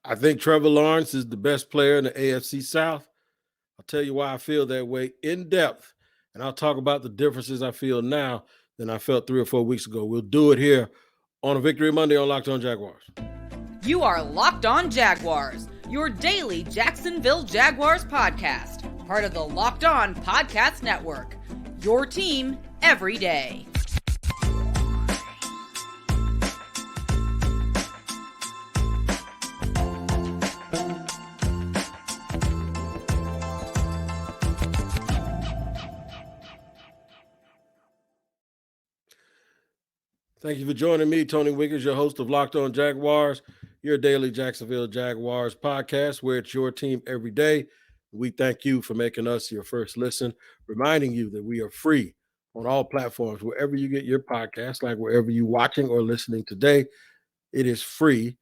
I think Trevor Lawrence is the best player in the AFC South. I'll tell you why I feel that way in depth, and I'll talk about the differences I feel now than I felt 3 or 4 weeks ago. We'll do it here on a Victory Monday on Locked On Jaguars. You are Locked On Jaguars, your daily Jacksonville Jaguars podcast, part of the Locked On Podcast Network, your team every day. Thank you for joining me, Tony Wiggins, your host of Locked On Jaguars, your daily Jacksonville Jaguars podcast, where it's your team every day. We thank you for making us your first listen, reminding you that we are free on all platforms, wherever you get your podcast, like wherever you're watching or listening today. It is free.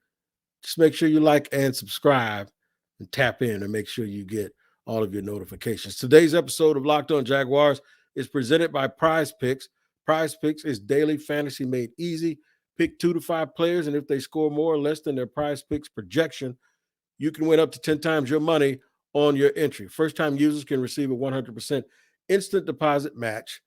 Just make sure you like and subscribe and tap in and make sure you get all of your notifications. Today's episode of Locked On Jaguars is presented by PrizePicks. PrizePicks is daily fantasy made easy. Pick 2 to 5 players, and if they score more or less than their PrizePicks projection, you can win up to 10 times your money on your entry. First-time users can receive a 100% instant deposit match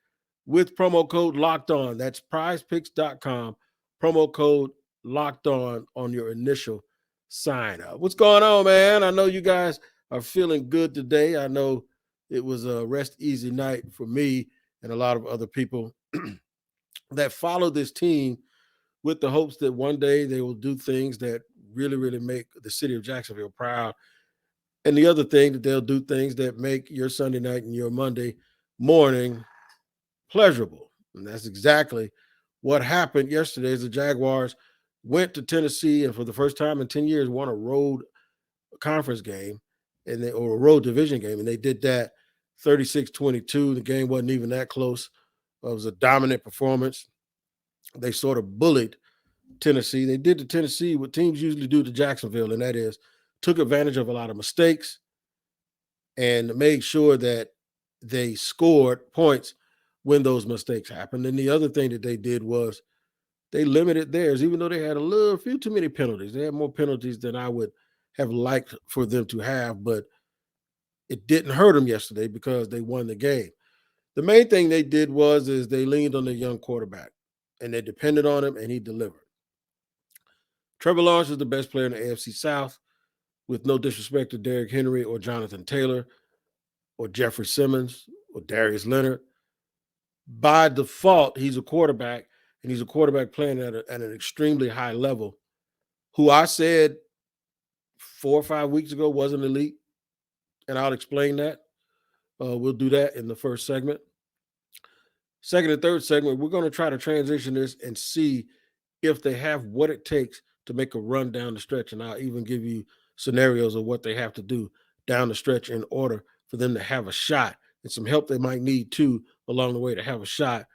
with promo code Locked On. That's PrizePicks.com. Promo code Locked on your initial sign up. What's going on, man? I know you guys are feeling good today. I know it was a rest easy night for me and a lot of other people that follow this team with the hopes that one day they will do things that really, really make the city of Jacksonville proud. And the other thing, that they'll do things that make your Sunday night and your Monday morning pleasurable. And that's exactly what happened yesterday as the Jaguars went to Tennessee and for the first time in 10 years won a road conference game or a road division game. And they did that 36-22. The game wasn't even that close. It was a dominant performance. They sort of bullied Tennessee. They did to Tennessee what teams usually do to Jacksonville, and that is took advantage of a lot of mistakes and made sure that they scored points when those mistakes happened. And the other thing that they did was they limited theirs, even though they had a few too many penalties. They had more penalties than I would have liked for them to have, but it didn't hurt them yesterday because they won the game. The main thing they did is they leaned on their young quarterback, and they depended on him, and he delivered. Trevor Lawrence is the best player in the AFC South, with no disrespect to Derrick Henry or Jonathan Taylor or Jeffrey Simmons or Darius Leonard. By default, he's a quarterback, and he's a quarterback playing at an extremely high level, who I said 4 or 5 weeks ago wasn't elite, and I'll explain that. We'll do that in the first segment. Second and third segment, we're going to try to transition this and see if they have what it takes to make a run down the stretch. And I'll even give you scenarios of what they have to do down the stretch in order for them to have a shot, and some help they might need too along the way to have a shot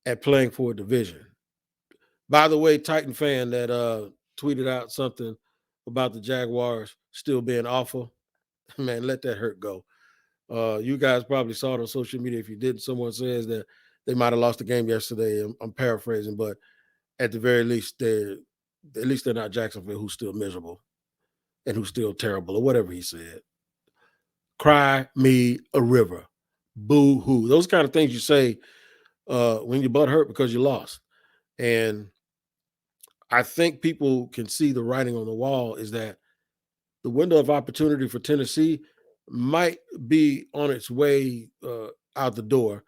at playing for a division. By the way, Titan fan that tweeted out something about the Jaguars still being awful, man, let that hurt go. You guys probably saw it on social media. If you didn't, someone says that they might have lost the game yesterday. I'm paraphrasing, but at the very least, they're not Jacksonville, who's still miserable and who's still terrible, or whatever he said. Cry me a river. Boo-hoo. Those kind of things you say when your butt hurt because you lost. And I think people can see the writing on the wall is that the window of opportunity for Tennessee might be on its way out the door,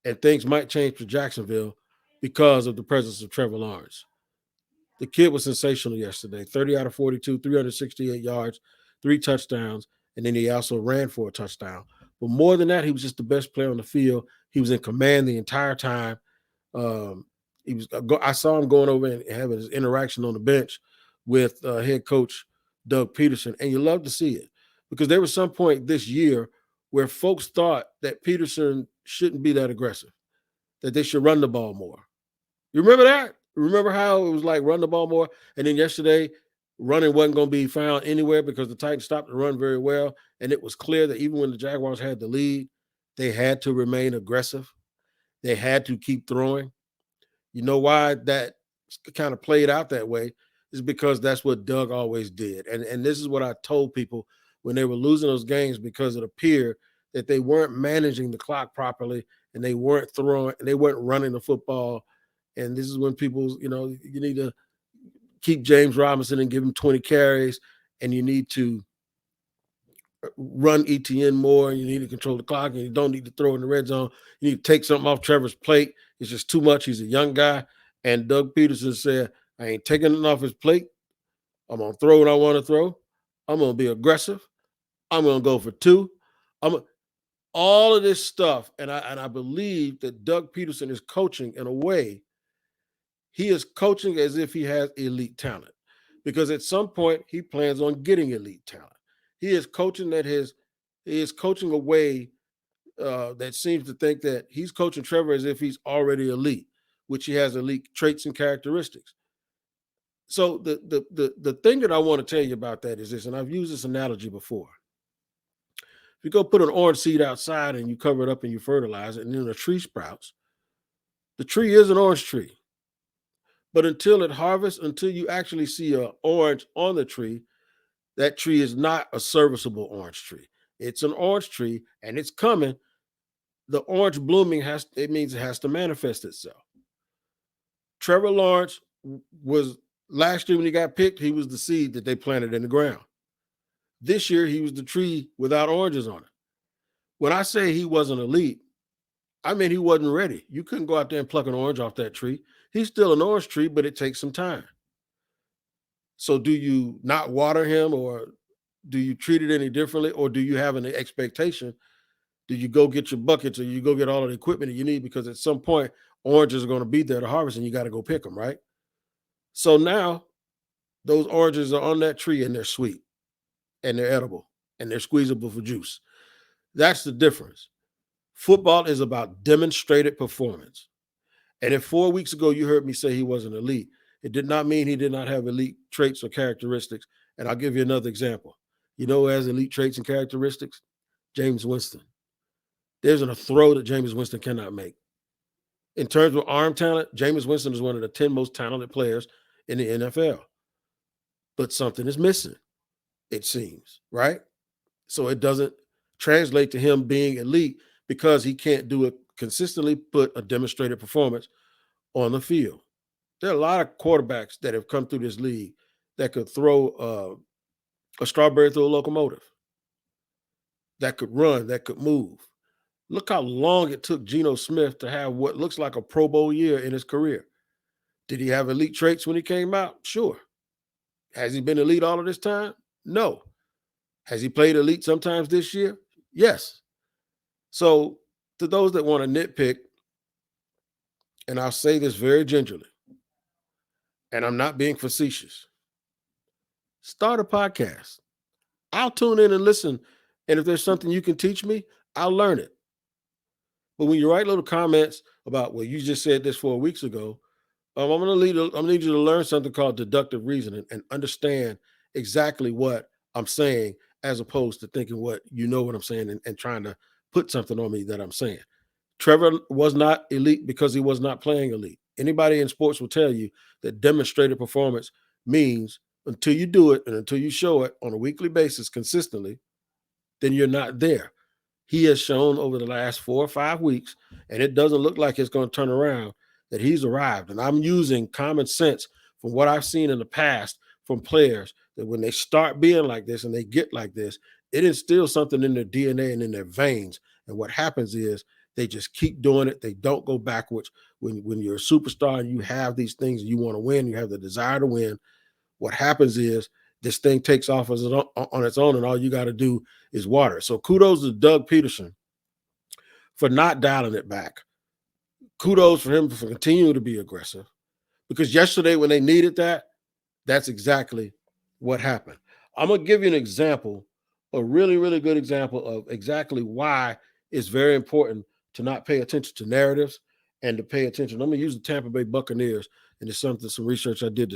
and things might change for Jacksonville because of the presence of Trevor Lawrence. The kid was sensational yesterday, 30 out of 42, 368 yards, 3 touchdowns, and then he also ran for a touchdown. But more than that, he was just the best player on the field. He was in command the entire time. I saw him going over and having his interaction on the bench with head coach Doug Peterson, and you love to see it because there was some point this year where folks thought that Peterson shouldn't be that aggressive, that they should run the ball more. You remember that? Remember how it was like run the ball more? And then yesterday, running wasn't going to be found anywhere because the Titans stopped the run very well. And it was clear that even when the Jaguars had the lead, they had to remain aggressive. They had to keep throwing. You know why that kind of played out that way is because that's what Doug always did. And this is what I told people when they were losing those games, because it appeared that they weren't managing the clock properly, and they weren't throwing, and they weren't running the football. And this is when people, you need to keep James Robinson and give him 20 carries, and you need to run ETN more, and you need to control the clock, and you don't need to throw in the red zone. You need to take something off Trevor's plate. It's just too much. He's a young guy. And Doug Peterson said, I ain't taking it off his plate. I'm going to throw what I want to throw. I'm going to be aggressive. I'm going to go for two. All of this stuff. And I believe that Doug Peterson is coaching in a way. He is coaching as if he has elite talent, because at some point he plans on getting elite talent. He is coaching a way that seems to think that he's coaching Trevor as if he's already elite, which he has elite traits and characteristics. So the thing that I want to tell you about that is this, and I've used this analogy before. If you go put an orange seed outside and you cover it up and you fertilize it, and then a tree sprouts, the tree is an orange tree. But until it harvests, until you actually see an orange on the tree, that tree is not a serviceable orange tree. It's an orange tree, and it's coming. The orange blooming means it has to manifest itself. Trevor Lawrence was, last year when he got picked, he was the seed that they planted in the ground. This year, he was the tree without oranges on it. When I say he wasn't elite, I mean he wasn't ready. You couldn't go out there and pluck an orange off that tree. He's still an orange tree, but it takes some time. So do you not water him, or do you treat it any differently, or do you have an expectation? Do you go get your buckets, or you go get all of the equipment that you need? Because at some point, oranges are going to be there to harvest, and you got to go pick them, right? So now those oranges are on that tree, and they're sweet, and they're edible, and they're squeezable for juice. That's the difference. Football is about demonstrated performance. And if 4 weeks ago you heard me say he wasn't elite, it did not mean he did not have elite traits or characteristics. And I'll give you another example. You know who has elite traits and characteristics? James Winston. There's a throw that James Winston cannot make. In terms of arm talent, James Winston is one of the 10 most talented players in the NFL. But something is missing, it seems, right? So it doesn't translate to him being elite, because he can't do it consistently, put a demonstrated performance on the field. There are a lot of quarterbacks that have come through this league that could throw a strawberry through a locomotive, that could run, that could move. Look how long it took Geno Smith to have what looks like a Pro Bowl year in his career. Did he have elite traits when he came out? Sure. Has he been elite all of this time? No. Has he played elite sometimes this year? Yes. So to those that want to nitpick, and I'll say this very gingerly, and I'm not being facetious, start a podcast. I'll tune in and listen. And if there's something you can teach me, I'll learn it. But when you write little comments about, well, you just said this 4 weeks ago, I'm gonna need you to learn something called deductive reasoning and understand exactly what I'm saying, as opposed to thinking what I'm saying and trying to put something on me that I'm saying. Trevor was not elite because he was not playing elite. Anybody in sports will tell you that demonstrated performance means until you do it and until you show it on a weekly basis consistently, then you're not there. He has shown over the last 4 or 5 weeks, and it doesn't look like it's going to turn around, that he's arrived. And I'm using common sense from what I've seen in the past from players, that when they start being like this and they get like this, it instills something in their DNA and in their veins. And what happens is they just keep doing it. They don't go backwards. When you're a superstar and you have these things and you want to win, you have the desire to win, what happens is this thing takes off on its own, and all you got to do is water. So kudos to Doug Peterson for not dialing it back. Kudos for him for continuing to be aggressive, because yesterday when they needed that, that's exactly what happened. I'm going to give you an example, a really, really good example of exactly why it's very important to not pay attention to narratives and to pay attention. I'm going to use the Tampa Bay Buccaneers, and it's some research I did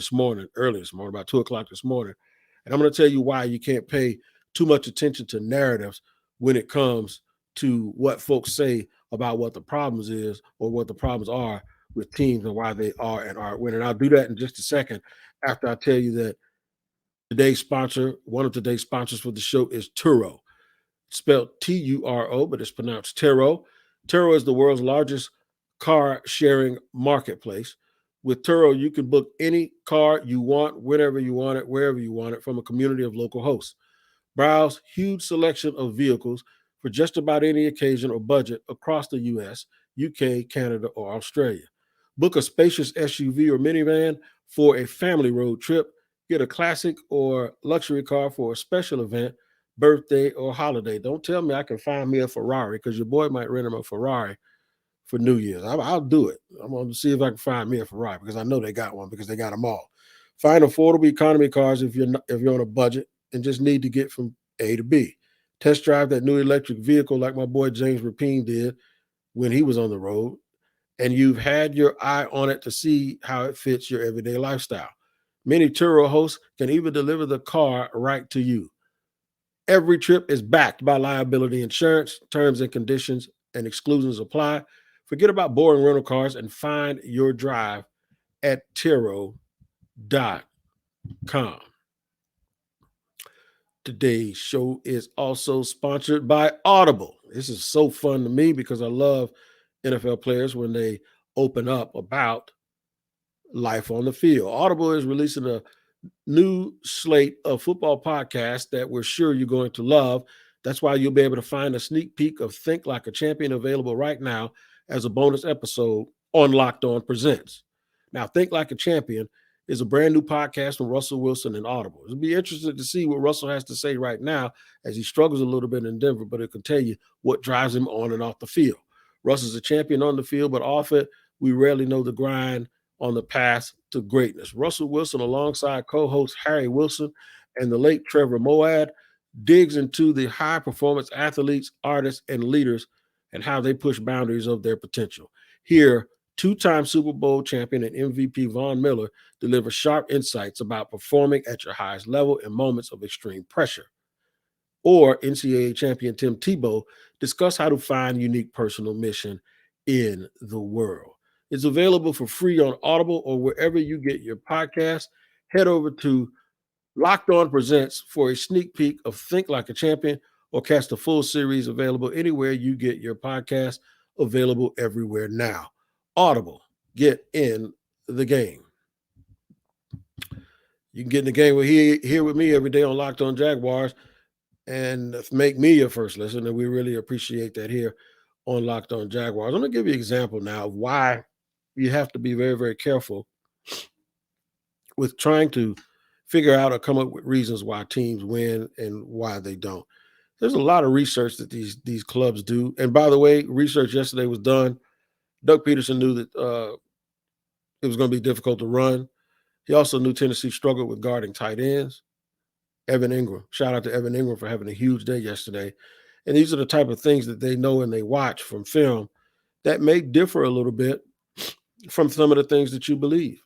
early this morning, about 2 o'clock this morning. And I'm going to tell you why you can't pay too much attention to narratives when it comes to what folks say about what the problems is or what the problems are with teams and why they are and aren't winning. I'll do that in just a second after I tell you that one of today's sponsors for the show is Turo. It's spelled Turo, but it's pronounced Turo. Turo is the world's largest car sharing marketplace. With Turo, you can book any car you want, whenever you want it, wherever you want it, from a community of local hosts. Browse huge selection of vehicles for just about any occasion or budget across the US, UK, Canada, or Australia. Book a spacious SUV or minivan for a family road trip. Get a classic or luxury car for a special event, birthday, or holiday. Don't tell me I can find me a Ferrari because your boy might rent him a Ferrari for New Year's. I'll do it. I'm going to see if I can find me a Ferrari because I know they got one because they got them all. Find affordable economy cars if you're on a budget and just need to get from A to B. Test drive that new electric vehicle like my boy James Rapine did when he was on the road, and you've had your eye on it to see how it fits your everyday lifestyle. Many Turo hosts can even deliver the car right to you. Every trip is backed by liability insurance. Terms and conditions and exclusions apply. Forget about boring rental cars and find your drive at Turo.com. Today's show is also sponsored by Audible. This is so fun to me because I love NFL players when they open up about life on the field. Audible is releasing a new slate of football podcasts that we're sure you're going to love. That's why you'll be able to find a sneak peek of Think Like a Champion available right now as a bonus episode on Locked On Presents. Now, Think Like a Champion is a brand new podcast from Russell Wilson and Audible. It'll be interesting to see what Russell has to say right now as he struggles a little bit in Denver, but it can tell you what drives him on and off the field. Russell's a champion on the field, but off it, we rarely know the grind on the path to greatness. Russell Wilson, alongside co-host Harry Wilson and the late Trevor Moawad, digs into the high-performance athletes, artists, and leaders and how they push boundaries of their potential. Here, two-time Super Bowl champion and MVP Von Miller delivers sharp insights about performing at your highest level in moments of extreme pressure. Or NCAA champion Tim Tebow discuss how to find unique personal mission in the world. It's available for free on Audible or wherever you get your podcasts. Head over to Locked On Presents for a sneak peek of Think Like a Champion, or catch the full series available anywhere you get your podcast, available everywhere now. Audible, get in the game. You can get in the game here with me every day on Locked On Jaguars and make me your first listen, and we really appreciate that here on Locked On Jaguars. I'm going to give you an example now of why you have to be very, very careful with trying to figure out or come up with reasons why teams win and why they don't. There's a lot of research that these clubs do. And by the way, research yesterday was done. Doug Peterson knew that it was going to be difficult to run. He also knew Tennessee struggled with guarding tight ends. Evan Ingram. Shout out to Evan Ingram for having a huge day yesterday. And these are the type of things that they know and they watch from film that may differ a little bit from some of the things that you believe.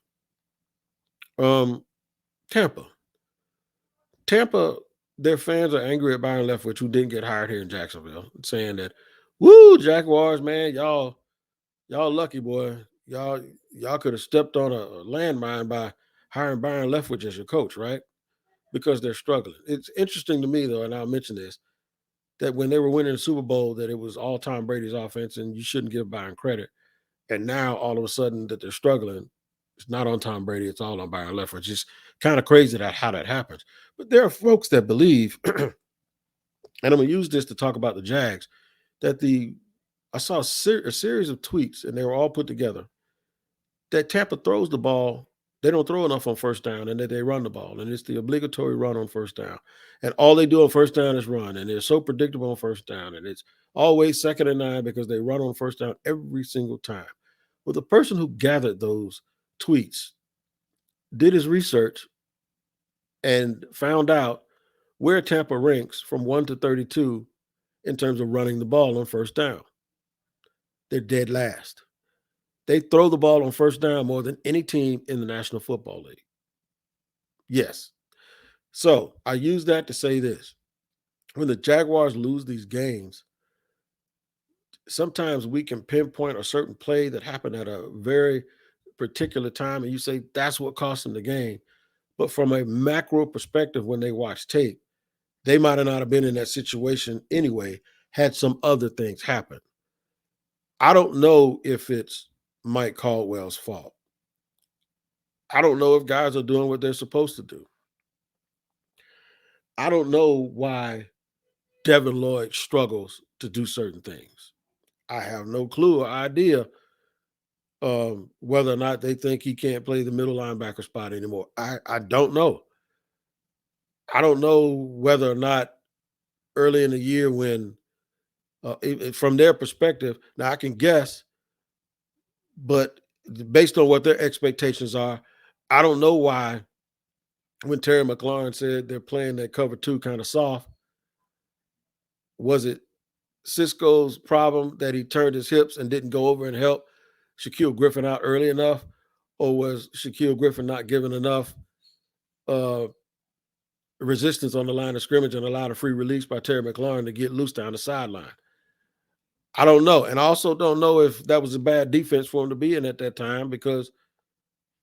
Tampa, their fans are angry at Byron Leftwich, who didn't get hired here in Jacksonville, saying that, "Woo, Jaguars, man, y'all lucky, boy. Y'all could have stepped on a landmine by hiring Byron Leftwich as your coach, right?" Because they're struggling. It's interesting to me, though, and I'll mention this, that when they were winning the Super Bowl, that it was all Tom Brady's offense, and you shouldn't give Byron credit. And now all of a sudden that they're struggling, it's not on Tom Brady, it's all on Byron Leftwich. It's kind of crazy how that happens. But there are folks that believe, and I'm going to use this to talk about the Jags, that I saw a series of tweets, and they were all put together, that Tampa throws the ball. They don't throw enough on first down, and that they run the ball. And it's the obligatory run on first down. And all they do on first down is run. And they're so predictable on first down. And it's always 2nd and 9 because they run on first down every single time. Well, the person who gathered those tweets did his research and found out where Tampa ranks from 1 to 32 in terms of running the ball on first down. They're dead last. They throw the ball on first down more than any team in the National Football League. Yes. So I use that to say this. When the Jaguars lose these games, sometimes we can pinpoint a certain play that happened at a very particular time, and you say that's what cost them the game. But from a macro perspective, when they watch tape, they might have not have been in that situation anyway, had some other things happen. I don't know if it's Mike Caldwell's fault. I don't know if guys are doing what they're supposed to do. I don't know why Devin Lloyd struggles to do certain things. I have no clue or idea whether or not they think he can't play the middle linebacker spot anymore. I don't know. I don't know whether or not early in the year when, from their perspective, now I can guess, but based on what their expectations are, I don't know why when Terry McLaurin said they're playing that cover two kind of soft, was it Cisco's problem that he turned his hips and didn't go over and help Shaquille Griffin out early enough? Or was Shaquille Griffin not giving enough resistance on the line of scrimmage and allowed a free release by Terry McLaurin to get loose down the sideline? I don't know. And I also don't know if that was a bad defense for him to be in at that time because,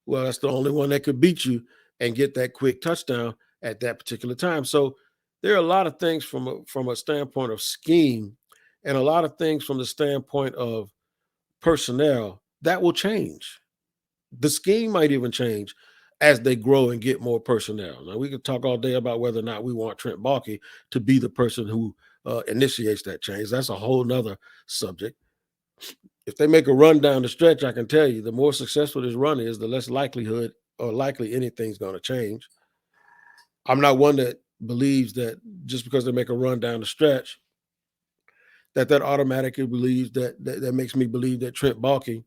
well, that's the only one that could beat you and get that quick touchdown at that particular time. So there are a lot of things from a standpoint of scheme and a lot of things from the standpoint of personnel that will change. The scheme might even change as they grow and get more personnel. Now, we could talk all day about whether or not we want Trent Baalke to be the person who initiates that change. That's a whole nother subject. If they make a run down the stretch, I can tell you the more successful this run is, the less likelihood or likely anything's going to change. I'm not one that believes that just because they make a run down the stretch, that automatically believes that makes me believe that Trent Baalke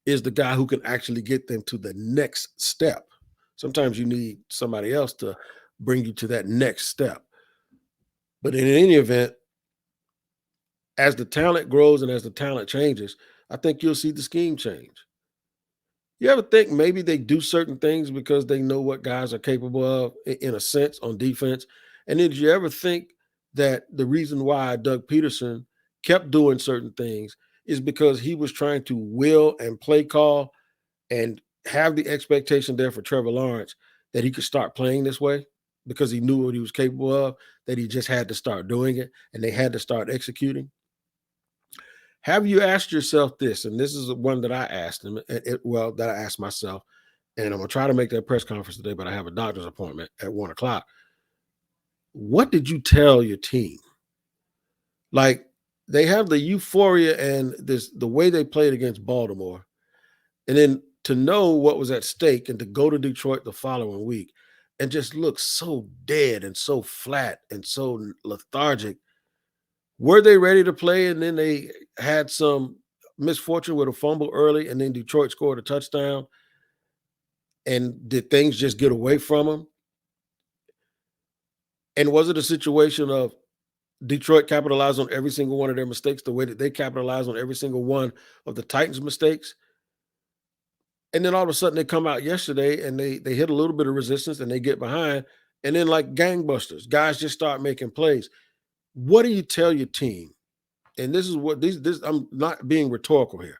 is the guy who can actually get them to the next step. Sometimes you need somebody else to bring you to that next step. But in any event, as the talent grows and as the talent changes, I think you'll see the scheme change. You ever think maybe they do certain things because they know what guys are capable of, in a sense, on defense? And then did you ever think that the reason why Doug Peterson kept doing certain things is because he was trying to will and play call and have the expectation there for Trevor Lawrence that he could start playing this way because he knew what he was capable of, that he just had to start doing it and they had to start executing? Have you asked yourself this? And this is one that I asked him, that I asked myself, and I'm going to try to make that press conference today, but I have a doctor's appointment at 1:00. What did you tell your team? Like, they have the euphoria and the way they played against Baltimore, and then to know what was at stake and to go to Detroit the following week and just look so dead and so flat and so lethargic. Were they ready to play? And then they had some misfortune with a fumble early, and then Detroit scored a touchdown. And did things just get away from them? And was it a situation of Detroit capitalized on every single one of their mistakes the way that they capitalized on every single one of the Titans' mistakes? And then all of a sudden they come out yesterday and they hit a little bit of resistance and they get behind. And then, like gangbusters, guys just start making plays. What do you tell your team? And this is what this I'm not being rhetorical here.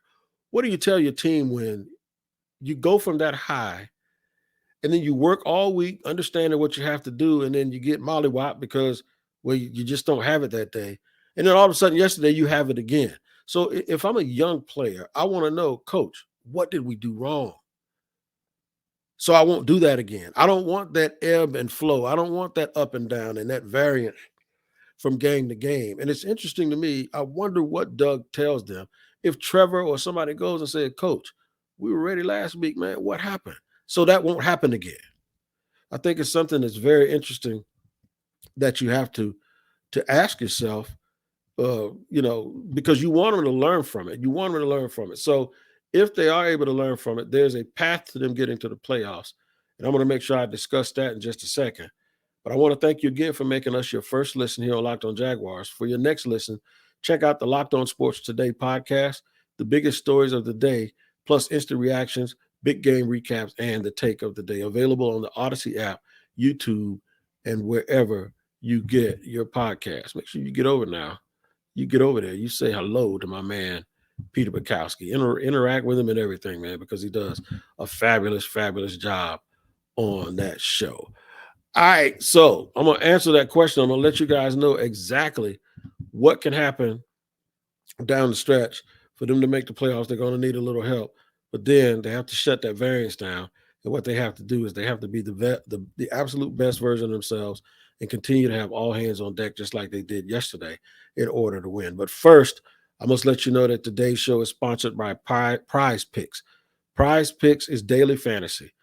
What do you tell your team when you go from that high and then you work all week understanding what you have to do, and then you get mollywopped because, well, you just don't have it that day. And then all of a sudden yesterday you have it again. So if I'm a young player, I want to know, coach, what did we do wrong? So I won't do that again. I don't want that ebb and flow. I don't want that up and down and that variance from game to game. And it's interesting to me. I wonder what Doug tells them if Trevor or somebody goes and says, coach, we were ready last week, man. What happened? So that won't happen again. I think it's something that's very interesting that you have to ask yourself, because you want them to learn from it. You want them to learn from it. So if they are able to learn from it, there's a path to them getting to the playoffs. And I'm going to make sure I discuss that in just a second. But I want to thank you again for making us your first listen here on Locked On Jaguars. For your next listen, check out the Locked On Sports Today podcast, the biggest stories of the day, plus instant reactions, big game recaps, and the take of the day. Available on the Odyssey app, YouTube, and wherever you get your podcast. Make sure you get over now. You get over there. You say hello to my man, Peter Bukowski. Interact with him and everything, man, because he does a fabulous, fabulous job on that show. All right, so I'm going to answer that question. I'm going to let you guys know exactly what can happen down the stretch for them to make the playoffs. They're going to need a little help, but then they have to shut that variance down. And what they have to do is they have to be the absolute best version of themselves and continue to have all hands on deck, just like they did yesterday, in order to win. But first, I must let you know that today's show is sponsored by PrizePicks. PrizePicks is daily fantasy.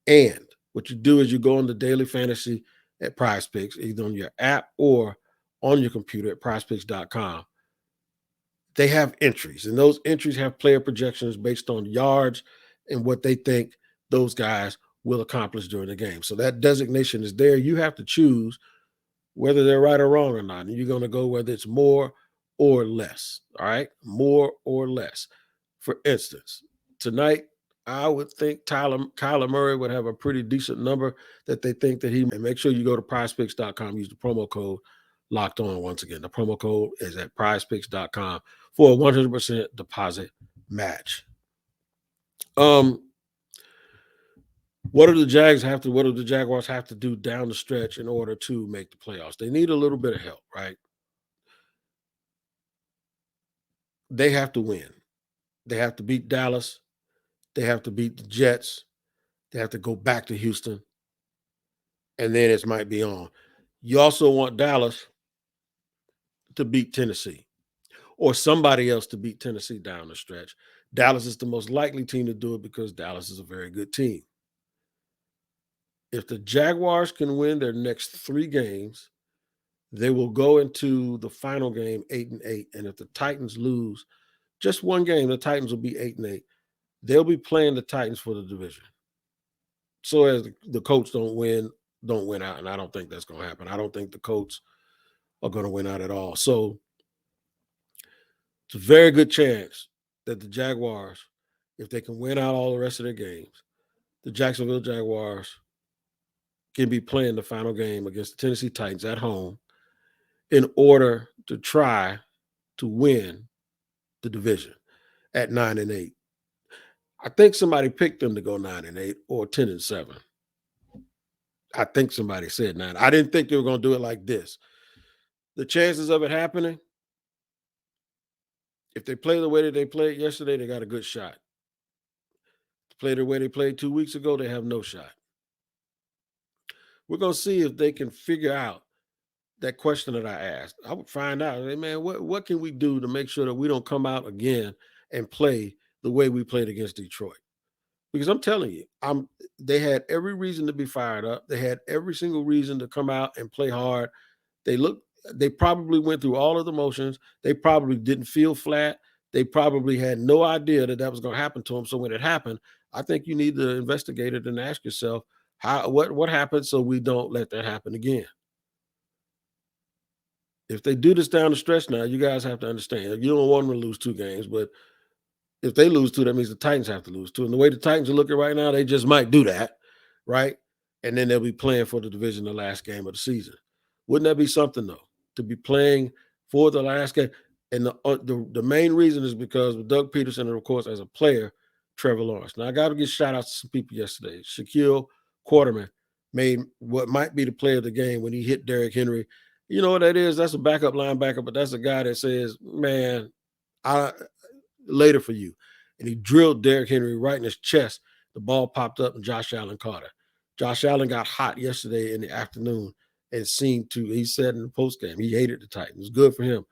And what you do is you go on the daily fantasy at PrizePicks, either on your app or on your computer at prizepicks.com. They have entries, and those entries have player projections based on yards and what they think those guys will accomplish during the game. So that designation is there. You have to choose whether they're right or wrong or not. And you're going to go whether it's more or less. All right. More or less. For instance, tonight, I would think Kyler Murray would have a pretty decent number that they think that he. And make sure you go to prizepicks.com, use the promo code locked on. Once again, the promo code is at prizepicks.com for a 100% deposit match. What do the Jaguars have to do down the stretch in order to make the playoffs? They need a little bit of help, right? They have to win. They have to beat Dallas. They have to beat the Jets. They have to go back to Houston. And then it might be on. You also want Dallas to beat Tennessee or somebody else to beat Tennessee down the stretch. Dallas is the most likely team to do it because Dallas is a very good team. If the Jaguars can win their next 3 games, they will go into the final game 8-8. And if the Titans lose just one game, the Titans will be 8-8. They'll be playing the Titans for the division. So as the Colts don't win out, and I don't think that's going to happen. I don't think the Colts are going to win out at all. So it's a very good chance that the Jaguars, if they can win out all the rest of their games, the Jacksonville Jaguars can be playing the final game against the Tennessee Titans at home in order to try to win the division at 9-8. I think somebody picked them to go 9-8 or 10-7. I think somebody said 9. I didn't think they were going to do it like this. The chances of it happening, if they play the way that they played yesterday, they got a good shot. If they play the way they played 2 weeks ago, they have no shot. We're going to see if they can figure out that question that I asked. I would find out, hey, man, what can we do to make sure that we don't come out again and play the way we played against Detroit? Because I'm telling you, they had every reason to be fired up. They had every single reason to come out and play hard. They probably went through all of the motions. They probably didn't feel flat. They probably had no idea that was going to happen to them. So when it happened, I think you need to investigate it and ask yourself, what happened so we don't let that happen again. If they do this down the stretch now, you guys have to understand. You don't want them to lose 2 games, but if they lose 2, that means the Titans have to lose 2. And the way the Titans are looking right now, they just might do that, right? And then they'll be playing for the division the last game of the season. Wouldn't that be something, though, to be playing for the last game? And the main reason is because with Doug Peterson and, of course, as a player, Trevor Lawrence. Now, I got to give shout-outs to some people yesterday. Shaquille Quarterman made what might be the play of the game when he hit Derrick Henry. You know what that is? That's a backup linebacker, but that's a guy that says, man, later for you. And he drilled Derrick Henry right in his chest. The ball popped up and Josh Allen caught it. Josh Allen got hot yesterday in the afternoon and he said in the postgame, he hated the Titans. It was good for him.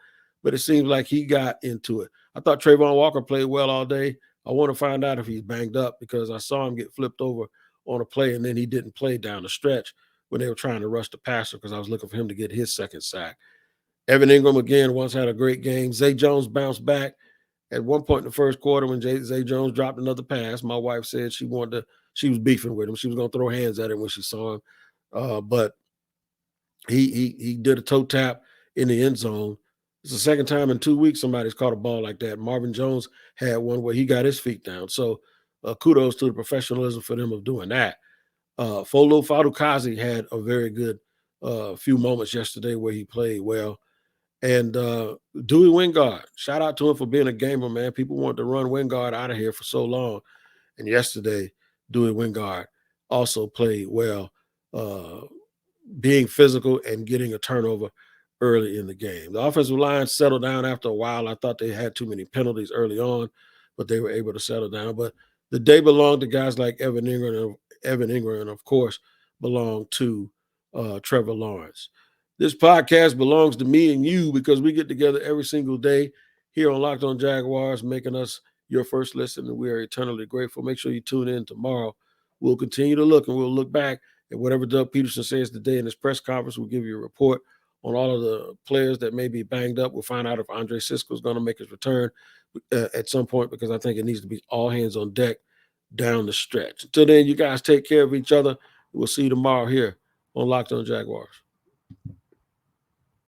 But it seems like he got into it. I thought Travon Walker played well all day. I want to find out if he's banged up because I saw him get flipped over on a play and then he didn't play down the stretch when they were trying to rush the passer because I was looking for him to get his second sack. Evan Ingram again once had a great game. Zay Jones bounced back. At one point in the first quarter, when Zay Jones dropped another pass, my wife said she was beefing with him. She was going to throw hands at him when she saw him. But he did a toe tap in the end zone. It's the second time in 2 weeks somebody's caught a ball like that. Marvin Jones had one where he got his feet down. So kudos to the professionalism for them of doing that. Folo Fadukazi had a very good few moments yesterday where he played well. And Dewey Wingard, shout out to him for being a gamer, man. People wanted to run Wingard out of here for so long. And yesterday, Dewey Wingard also played well, being physical and getting a turnover early in the game. The offensive line settled down after a while. I thought they had too many penalties early on, but they were able to settle down. But the day belonged to guys like Evan Ingram, and of course, belonged to Trevor Lawrence. This podcast belongs to me and you because we get together every single day here on Locked On Jaguars, making us your first listen, and we are eternally grateful. Make sure you tune in tomorrow. We'll continue to look, and we'll look back at whatever Doug Peterson says today in his press conference. We'll give you a report on all of the players that may be banged up. We'll find out if Andre Sisco is going to make his return at some point, because I think it needs to be all hands on deck down the stretch. Until then, you guys take care of each other. We'll see you tomorrow here on Locked On Jaguars.